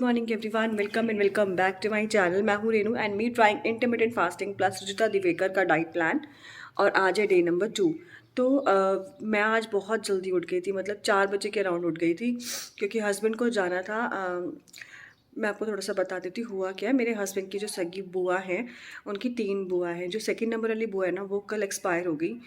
Good morning everyone, welcome and welcome back to my channel. मैं हूँ Renu and me trying intermittent fasting plus Ruchita Diwekar का diet plan. और आज है डे नंबर 2। तो मैं आज बहुत जल्दी उठ गई थी, मतलब 4 बजे के अराउंड उठ गई थी क्योंकि हस्बैंड को जाना था। मैं आपको थोड़ा सा बता देती हूँ हुआ क्या। मेरे हस्बैंड की जो सगी बुआ है, उनकी 3 बुआ हैं। जो सेकंड नंबर वाली बुआ है ना, वो कल एक्सपायर हो गई।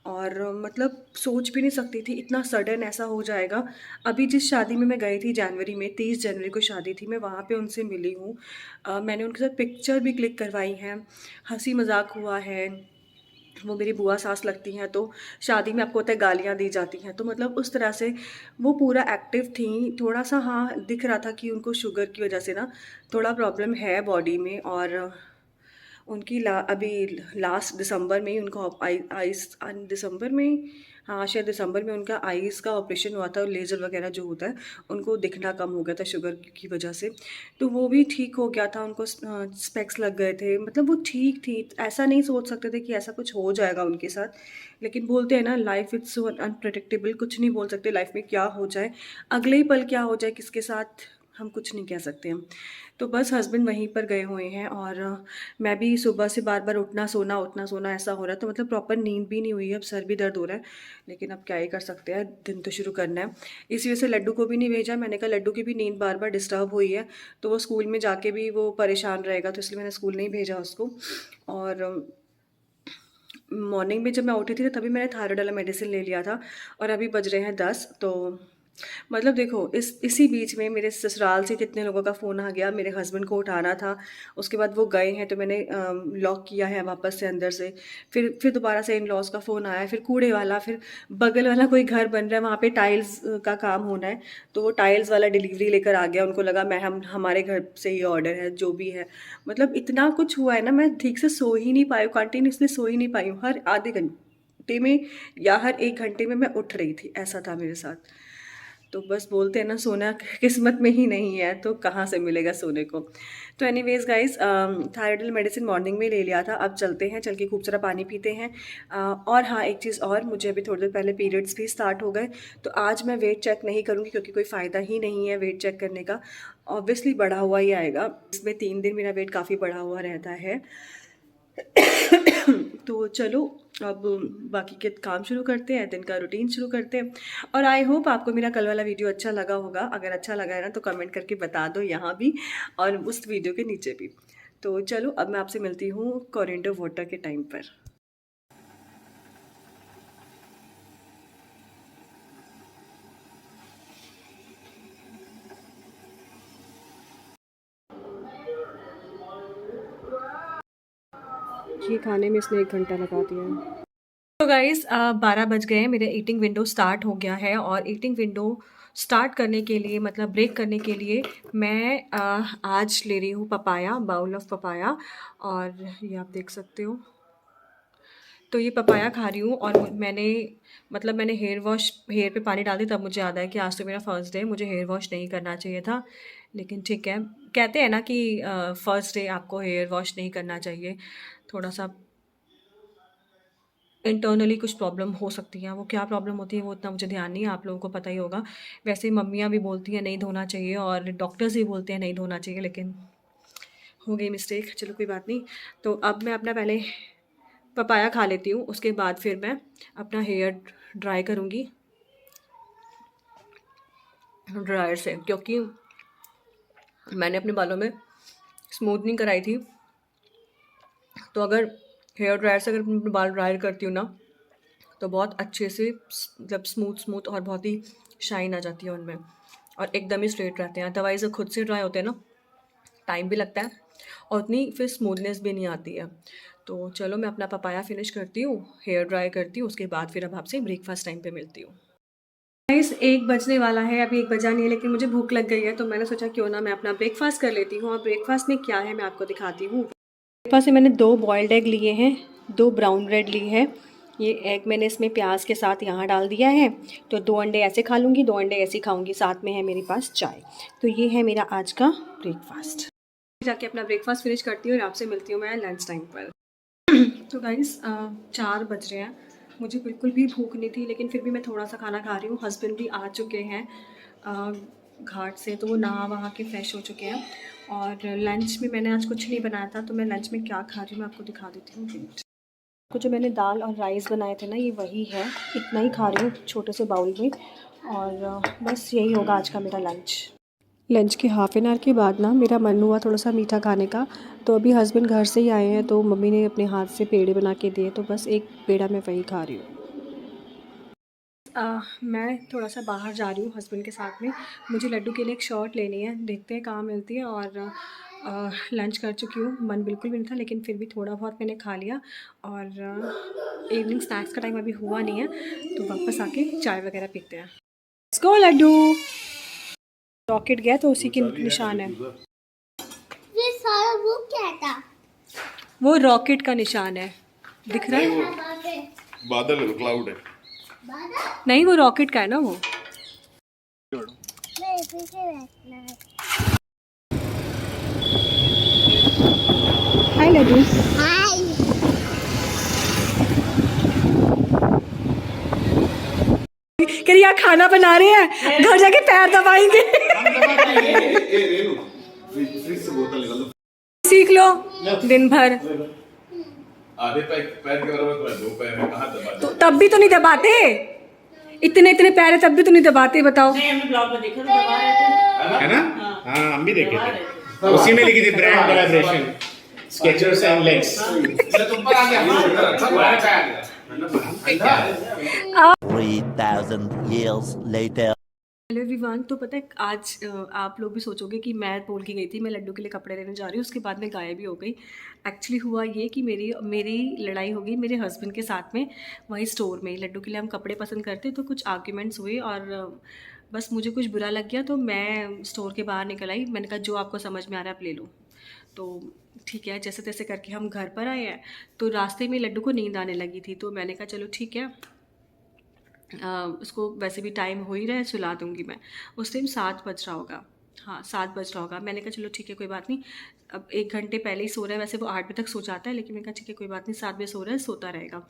और मतलब सोच भी नहीं सकती थी इतना सडन ऐसा हो जाएगा। अभी जिस शादी में मैं गई थी जनवरी में, 30 जनवरी को शादी थी, मैं वहाँ पे उनसे मिली हूँ। मैंने उनके साथ पिक्चर भी क्लिक करवाई हैं, हंसी मजाक हुआ है। वो मेरी बुआ सास लगती हैं, तो शादी में आपको पता है गालियाँ दी जाती हैं, तो मतलब उस तरह से वो पूरा एक्टिव थी। थोड़ा सा हाँ दिख रहा था कि उनको शुगर की वजह से ना थोड़ा प्रॉब्लम है बॉडी में। और उनकी अभी लास्ट दिसंबर में ही उनको आइस दिसंबर में, हाँ शायद दिसंबर में उनका आइस का ऑपरेशन हुआ था। और लेज़र वगैरह जो होता है, उनको दिखना कम हो गया था शुगर की वजह से। तो वो भी ठीक हो गया था, उनको स्पेक्स लग गए थे, मतलब वो ठीक थी। ऐसा नहीं सोच सकते थे कि ऐसा कुछ हो जाएगा उनके साथ। लेकिन बोलते हैं ना, लाइफ इट्स सो अनप्रडिक्टेबल, कुछ नहीं बोल सकते लाइफ में क्या हो जाए, अगले ही पल क्या हो जाए किसके साथ, हम कुछ नहीं कह सकते हम। तो बस हस्बैंड वहीं पर गए हुए हैं और मैं भी सुबह से बार बार उठना सोना ऐसा हो रहा है। तो मतलब प्रॉपर नींद भी नहीं हुई है, अब सर भी दर्द हो रहा है। लेकिन अब क्या ही कर सकते हैं, दिन तो शुरू करना है। इसी वजह से लड्डू को भी नहीं भेजा। मैंने कहा लड्डू की भी नींद बार बार डिस्टर्ब हुई है, तो वो स्कूल में जाके भी वो परेशान रहेगा, तो इसलिए मैंने स्कूल नहीं भेजा उसको। और मॉर्निंग में जब मैं उठी थी तभी मैंने थायराइड वाला मेडिसिन ले लिया था। और अभी बज रहे हैं 10। तो मतलब देखो, इसी बीच में मेरे ससुराल से कितने लोगों का फ़ोन आ गया। मेरे हस्बैंड को उठाना था, उसके बाद वो गए हैं तो मैंने लॉक किया है वापस से अंदर से। फिर दोबारा से इन लॉज का फ़ोन आया, फिर कूड़े वाला, फिर बगल वाला कोई घर बन रहा है, वहाँ पे टाइल्स का काम होना है। तो वो टाइल्स वाला डिलीवरी लेकर आ गया, उनको लगा मैं हम हमारे घर से ही ऑर्डर है जो भी है। मतलब इतना कुछ हुआ है ना, मैं ठीक से सो ही नहीं पाई हूँ, कंटिन्यूसली सो ही नहीं पाई हूँ। हर आधे घंटे में या हर 1 घंटे में मैं उठ रही थी, ऐसा था मेरे साथ। तो बस बोलते हैं ना, सोना किस्मत में ही नहीं है तो कहाँ से मिलेगा सोने को। तो एनीवेज गाइस, थायराइडल मेडिसिन मॉर्निंग में ले लिया था। अब चलते हैं, चल के खूब सारा पानी पीते हैं। और हाँ एक चीज़ और, मुझे अभी थोड़ी देर पहले पीरियड्स भी स्टार्ट हो गए। तो आज मैं वेट चेक नहीं करूँगी क्योंकि कोई फ़ायदा ही नहीं है वेट चेक करने का। ऑब्वियसली बढ़ा हुआ ही आएगा, इसमें 3 दिन मेरा वेट काफ़ी बढ़ा हुआ रहता है। तो चलो अब बाकी के काम शुरू करते हैं, दिन का रूटीन शुरू करते हैं। और आई होप आपको मेरा कल वाला वीडियो अच्छा लगा होगा। अगर अच्छा लगा है ना तो कमेंट करके बता दो यहाँ भी और उस वीडियो के नीचे भी। तो चलो अब मैं आपसे मिलती हूँ कोरिएंडर वाटर के टाइम पर। ये खाने में इसने 1 घंटा लगा दिया है। तो गाइज़ 12 बज गए हैं, मेरा ईटिंग विंडो स्टार्ट हो गया है। और ईटिंग विंडो स्टार्ट करने के लिए, मतलब ब्रेक करने के लिए, मैं आज ले रही हूँ पपाया, बाउल ऑफ पपाया। और ये आप देख सकते हो, तो ये पपाया खा रही हूँ। और मैंने हेयर पे पानी डाल दिया, तब मुझे याद आया कि आज तो मेरा फर्स्ट डे, मुझे हेयर वॉश नहीं करना चाहिए था। लेकिन ठीक है, कहते हैं ना कि फर्स्ट डे आपको हेयर वॉश नहीं करना चाहिए। थोड़ा सा इंटरनली कुछ प्रॉब्लम हो सकती है, वो क्या प्रॉब्लम होती है वो इतना मुझे ध्यान नहीं है, आप लोगों को पता ही होगा। वैसे मम्मियाँ भी बोलती हैं नहीं धोना चाहिए और डॉक्टर्स भी बोलते हैं नहीं धोना चाहिए, लेकिन हो गई मिस्टेक, चलो कोई बात नहीं। तो अब मैं अपना पहले पपाया खा लेती हूँ, उसके बाद फिर मैं अपना हेयर ड्राई करूँगी ड्रायर से, क्योंकि मैंने अपने बालों में स्मूथनिंग कराई थी। तो अगर हेयर ड्रायर से अगर मैं बाल ड्रायर करती हूँ ना, तो बहुत अच्छे से जब स्मूथ स्मूथ और बहुत ही शाइन आ जाती है उनमें, और एकदम ही स्ट्रेट रहते हैं। अदरवाइज़ खुद से ड्राई होते हैं ना, टाइम भी लगता है और उतनी फिर स्मूथनेस भी नहीं आती है। तो चलो मैं अपना पपाया फिनिश करती हूँ, हेयर ड्राई करती हूँ, उसके बाद फिर अब आपसे ब्रेकफास्ट टाइम पे मिलती हूँ। गाइस 1 बजने वाला है, अभी 1 बजा नहीं है, लेकिन मुझे भूख लग गई है, तो मैंने सोचा क्यों ना मैं अपना ब्रेकफास्ट कर लेती हूँ। और ब्रेकफास्ट में क्या है मैं आपको दिखाती हूँ। ब्रेकफास्ट में मैंने 2 बॉइल्ड एग लिए हैं, 2 ब्राउन ब्रेड ली है। ये एग मैंने इसमें प्याज के साथ यहाँ डाल दिया है। तो 2 अंडे ऐसे खा लूँगी, 2 अंडे ऐसे खाऊँगी, साथ में है मेरे पास चाय। तो ये है मेरा आज का ब्रेकफास्ट। जाके अपना ब्रेकफास्ट फिनिश करती हूँ और आपसे मिलती हूँ मैं लंच टाइम पर। तो गाइस 4 बज रहे हैं, मुझे बिल्कुल भी भूख नहीं थी, लेकिन फिर भी मैं थोड़ा सा खाना खा रही हूँ। हस्बैंड भी आ चुके हैं। घाट से, तो वो नहा वहा के फ्रेश हो चुके हैं। और लंच में मैंने आज कुछ नहीं बनाया था, तो मैं लंच में क्या खा रही हूँ मैं आपको दिखा देती हूँ। को जो मैंने दाल और राइस बनाए थे ना, ये वही है, इतना ही खा रही हूँ छोटे से बाउल में। और बस यही होगा आज का मेरा लंच के हाफ़ एन आवर के बाद ना मेरा मन हुआ थोड़ा सा मीठा खाने का। तो अभी हस्बैंड घर से ही आए हैं, तो मम्मी ने अपने हाथ से पेड़े बना के दिए, तो बस एक पेड़ा मैं वही खा रही हूँ। मैं थोड़ा सा बाहर जा रही हूँ हस्बैंड के साथ में। मुझे लड्डू के लिए एक शर्ट लेनी है, देखते हैं कहाँ मिलती है। और लंच कर चुकी हूँ, मन बिल्कुल भी नहीं था, लेकिन फिर भी थोड़ा बहुत मैंने खा लिया। और इवनिंग स्नैक्स का टाइम अभी हुआ नहीं है, तो वापस आके चाय वगैरह पीते हैं। Let's go Laddu. रॉकेट गया तो उसी की निशान है। ये सारा वो क्या था? वो रॉकेट का निशान है, दिख रहा है? बादल है, क्लाउड है। नहीं, वो रॉकेट का है ना वो। मैं पीछे बैठना है। हाय लड्डू। हाय। कह रही यहाँ खाना बना रहे हैं, घर जाके पैर दबाएंगे। फ्रिज से बोतल निकाल लो। सीख लो दिन भर। आधे पैर के बराबर दो पैर है, कहाँ दबा तो तब भी तो नहीं दबाते, इतने इतने पैर है तब भी तो नहीं दबाते, बताओ। ब्लॉग में देखा तो दबा रहे थे, है ना? हाँ, हम भी देखे थे। उसी में लिखी थी brand collaboration, Skechers and legs. तुम पर आ गया, तुम्हारे पे आ गया। 3,000 years later. Hello everyone. तो पता है आज आप लोग भी सोचोगे कि मैं बोल के गई थी मैं लड्डू के लिए कपड़े लेने जा रही हूँ, उसके बाद मैं गायब भी हो गई। एक्चुअली हुआ ये कि मेरी लड़ाई हो गई मेरे हस्बैंड के साथ में, वहीं स्टोर में। लड्डू के लिए हम कपड़े पसंद करते, तो कुछ आर्ग्यूमेंट्स हुए और बस मुझे कुछ बुरा लग गया, तो मैं स्टोर के बाहर निकल आई। मैंने कहा जो आपको समझ में आ रहा है आप ले लो। तो ठीक है, जैसे तैसे करके हम घर पर आए हैं, तो रास्ते में लड्डू को नींद आने लगी थी, तो मैंने कहा चलो ठीक है, उसको वैसे भी टाइम हो ही रहा है, सुला दूँगी मैं। उस टाइम 7 बज रहा होगा, हाँ 7 बज रहा होगा। मैंने कहा चलो ठीक है कोई बात नहीं, अब 1 घंटे पहले ही सो रहा है, वैसे वो 8 बजे तक सो जाता है, लेकिन मैंने कहा ठीक है कोई बात नहीं, 7 बजे सो रहा है, सोता रहेगा।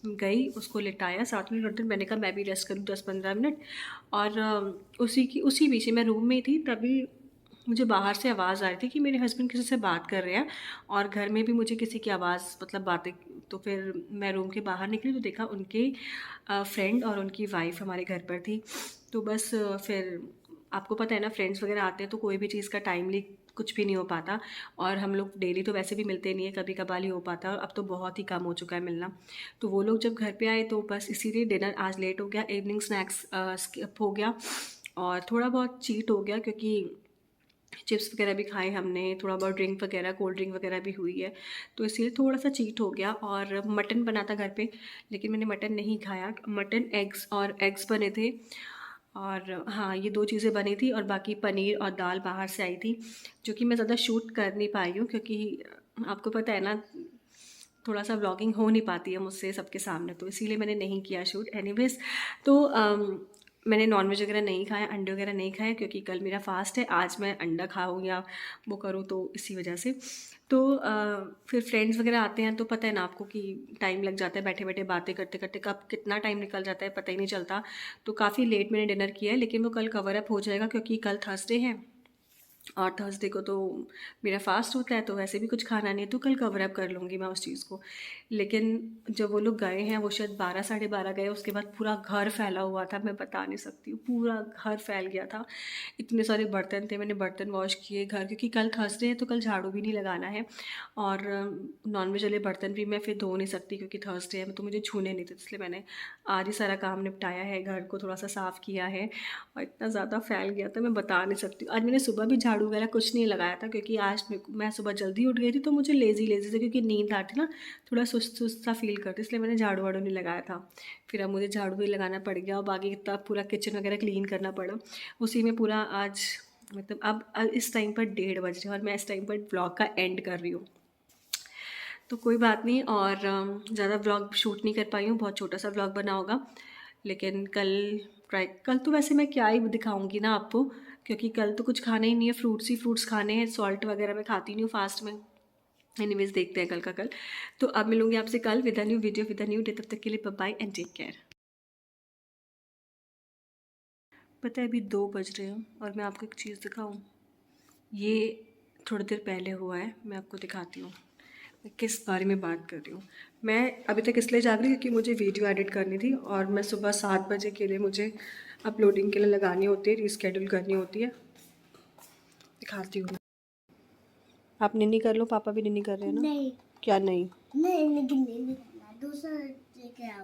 गई, उसको लिटाया 7 मिनट उठकर, मैंने कहा मैं भी रेस्ट करूँ 10-15 मिनट। और उसी बीच में मैं रूम में ही थी, तभी मुझे बाहर से आवाज़ आ रही थी कि मेरे हस्बैंड किसी से बात कर रहे हैं, और घर में भी मुझे किसी की आवाज़ मतलब बातें। तो फिर मैं रूम के बाहर निकली तो देखा उनके फ्रेंड और उनकी वाइफ हमारे घर पर थी। तो बस फिर आपको पता है ना, फ्रेंड्स वगैरह आते हैं तो कोई भी चीज़ का टाइमली कुछ भी नहीं हो पाता, और हम लोग डेली तो वैसे भी मिलते नहीं है, कभी कभार ही हो पाता है, और अब तो बहुत ही कम हो चुका है मिलना। तो वो लोग जब घर पे आए तो बस इसीलिए डिनर आज लेट हो गया, इवनिंग स्नैक्स स्किप हो गया, और थोड़ा बहुत चीट हो गया क्योंकि चिप्स वगैरह भी खाए हमने, थोड़ा बहुत ड्रिंक वगैरह, कोल्ड ड्रिंक वगैरह भी हुई है, तो इसलिए थोड़ा सा चीट हो गया। और मटन बना था घर पे, लेकिन मैंने मटन नहीं खाया। मटन एग्स बने थे, और हाँ ये 2 चीज़ें बनी थी, और बाकी पनीर और दाल बाहर से आई थी, जो कि मैं ज़्यादा शूट कर नहीं पाई हूँ क्योंकि आपको पता है ना, थोड़ा सा व्लॉगिंग हो नहीं पाती है मुझसे सबके सामने, तो इसीलिए मैंने नहीं किया शूट। एनीवेज, तो मैंने नॉनवेज वगैरह नहीं खाया, अंडे वगैरह नहीं खाए, क्योंकि कल मेरा फास्ट है, आज मैं अंडा खाऊँ या वो करूँ, तो इसी वजह से। तो फिर फ्रेंड्स वगैरह आते हैं तो पता है ना आपको कि टाइम लग जाता है, बैठे बैठे बातें करते करते कब कितना टाइम निकल जाता है पता ही नहीं चलता। तो काफ़ी लेट मैंने डिनर किया है, लेकिन वो कल कवर अप हो जाएगा क्योंकि कल थर्सडे है, और थर्सडे को तो मेरा फास्ट होता है, तो वैसे भी कुछ खाना नहीं है, तो कल कवर अप कर लूँगी मैं उस चीज़ को। लेकिन जब वो लोग गए हैं, वो शायद 12 साढ़े 12 गए, उसके बाद पूरा घर फैला हुआ था, मैं बता नहीं सकती हूँ, पूरा घर फैल गया था। इतने सारे बर्तन थे, मैंने बर्तन वॉश किए घर, क्योंकि कल थर्सडे है तो कल झाड़ू भी नहीं लगाना है, और नॉनवेज वाले बर्तन भी मैं फिर धो नहीं सकती क्योंकि थर्सडे है, तो मुझे छूने नहीं थे, इसलिए मैंने आज ही सारा काम निपटाया है, घर को थोड़ा सा साफ़ किया है। और इतना ज़्यादा फैल गया था, मैं बता नहीं सकती। आज मैंने सुबह भी झाड़ू वगैरह कुछ नहीं लगाया था, क्योंकि आज मैं सुबह जल्दी उठ गई थी, तो मुझे लेज़ी से, क्योंकि नींद आती ना, थोड़ा सुस्त सुस्त सा फील करती, इसलिए मैंने झाड़ू वाड़ू नहीं लगाया था। फिर अब मुझे झाड़ू भी लगाना पड़ गया, और बाकी कितना पूरा किचन वगैरह क्लीन करना पड़ा, उसी में पूरा आज मतलब अब इस टाइम पर 1:30 बज रहे हैं, और मैं इस टाइम पर ब्लॉग का एंड कर रही हूँ। तो कोई बात नहीं, और ज़्यादा व्लॉग शूट नहीं कर पाई हूँ, बहुत छोटा सा व्लॉग बना होगा, लेकिन कल तो वैसे मैं क्या ही दिखाऊंगी ना आपको, क्योंकि कल तो कुछ खाना ही नहीं है, फ्रूट्स खाने हैं, सॉल्ट वगैरह मैं खाती नहीं हूँ फास्ट में। एनीवेज देखते हैं कल का कल। तो अब मिलूंगी आपसे कल with a new video with a new day, तब तक के लिए bye bye and take care. पता है अभी 2 बज रहे हैं और मैं आपको एक चीज़ दिखाऊं। ये थोड़ी देर पहले हुआ है, मैं आपको दिखाती हूँ मैं किस बारे में बात कर रही हूँ। मैं अभी तक इसलिए जाग रही हूँ क्योंकि मुझे वीडियो एडिट करनी थी और मैं सुबह 7 बजे के लिए मुझे अपलोडिंग के लिए लगानी होती है, रीस्केड्यूल करनी होती है। दिखाती हूँ। आप निन्नी कर लो, पापा भी निन्नी कर रहे हैं ना? नहीं क्या नहीं? नहीं, लेकिन नहीं करना, दूसरा लेके आओ।